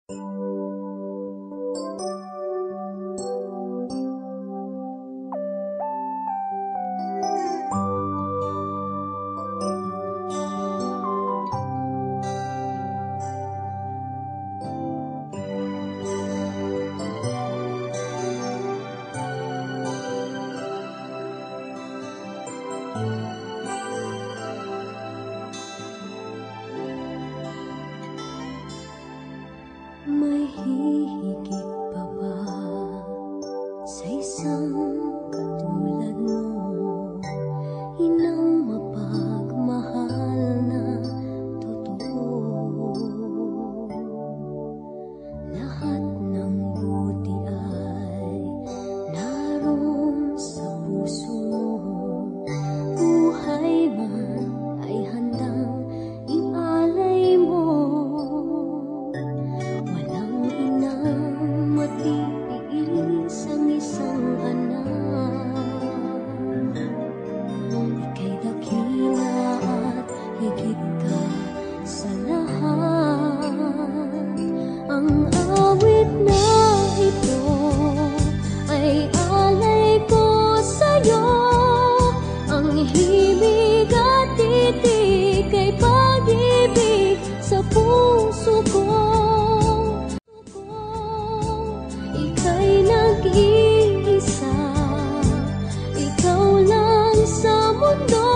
May hihigit pa ba sa isang katulad mo? Inang mapagmahal na totoo. Lahat ng buti ay naroon sa puso mo. Buhay man ay handang ialay mo. Matiis ang isang anak. Ika'y dakila at higit ka sa lahat. Ang awit na ito ay alay ko sa'yo. Ang himig at titig ay pag-ibig sa puso ko. Ika'y nag-iisa, ikaw lang sa mundo.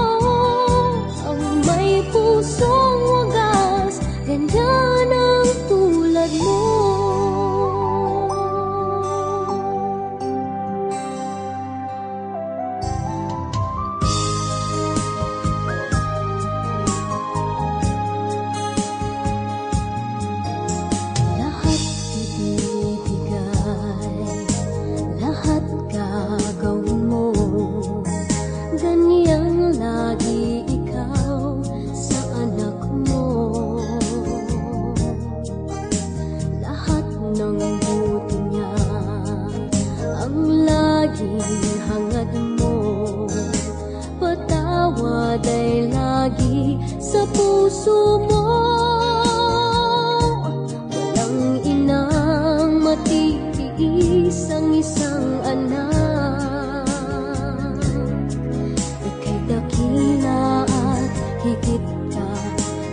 Ang may pusong wagas, ganyan ang tulad mo. Hangad mo, patawad ay lagi sa puso mo. Walang inang matitiis ang isang anak. Ika'y dakila at higit ka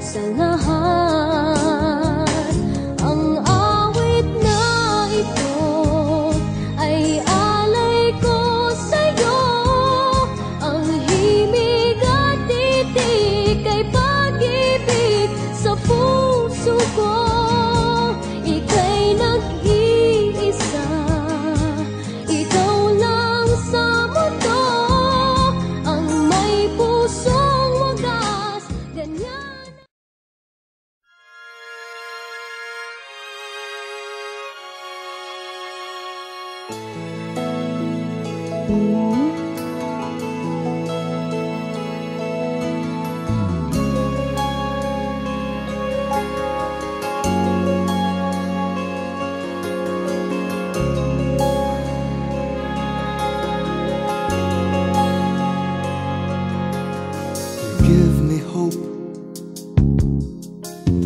sa lahat. Ang awit na ito ay puso ko. Ika'y nag-iisa, ikaw lang sa mundo. Ang may pusong wagas, ganyan.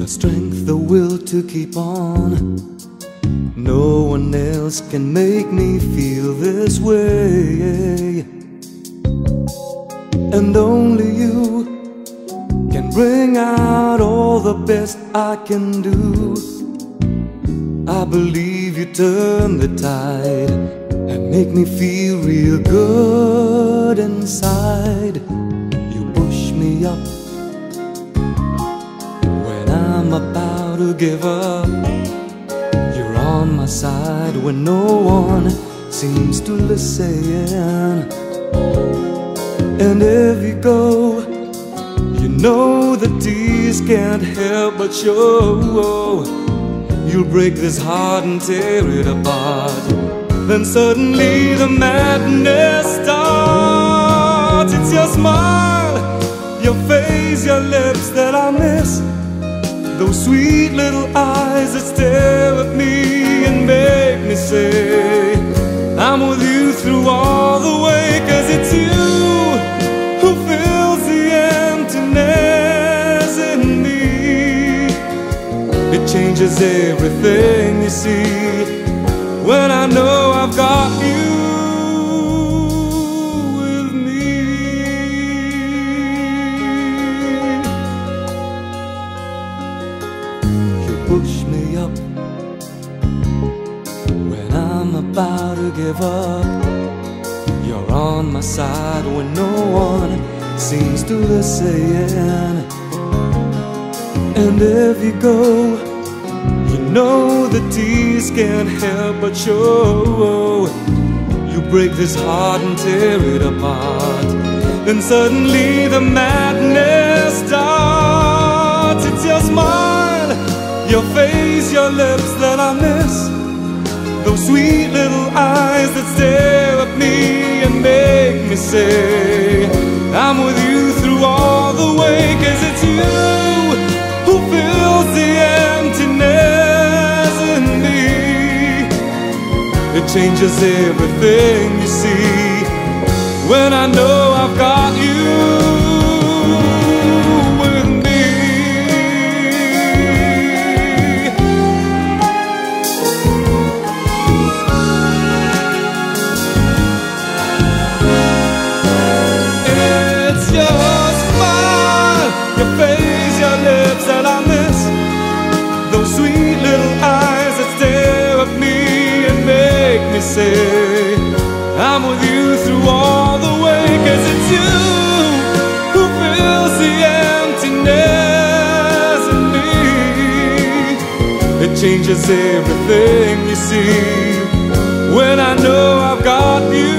Strength, the will to keep on. No one else can make me feel this way, and only you can bring out all the best I can do. I believe you turn the tide and make me feel real good inside. You push me up I'm about to give up. You're on my side when no one seems to listen. And if you go, you know the tears can't help but show. You'll break this heart and tear it apart. Then suddenly the madness starts. It's your smile, your face, your lips that I miss. Those sweet little eyes that stare at me and make me say I'm with you through all the way. 'Cause it's you who fills the emptiness in me. It changes changes everything, you see, when I know I've got you with me. You push me up when I'm about to give up. You're on my side when no one seems to listen. And if you go, you know the tears can't help but show. You break this heart and tear it apart, then suddenly the madness starts. It's your smile, your face, your lips that I miss, those sweet little eyes that stare at me and make me say I'm with you through all the way. 'Cause it's you who fills the emptiness in me. It changes everything, you see, when I know I've got you with me. It's your smile, your face, your lips that I miss, those sweet little eyes that stare at me and make me say I'm with you through all the way. 'Cause it's you who fills the emptiness in me. It changes everything, you see, when I know I've got you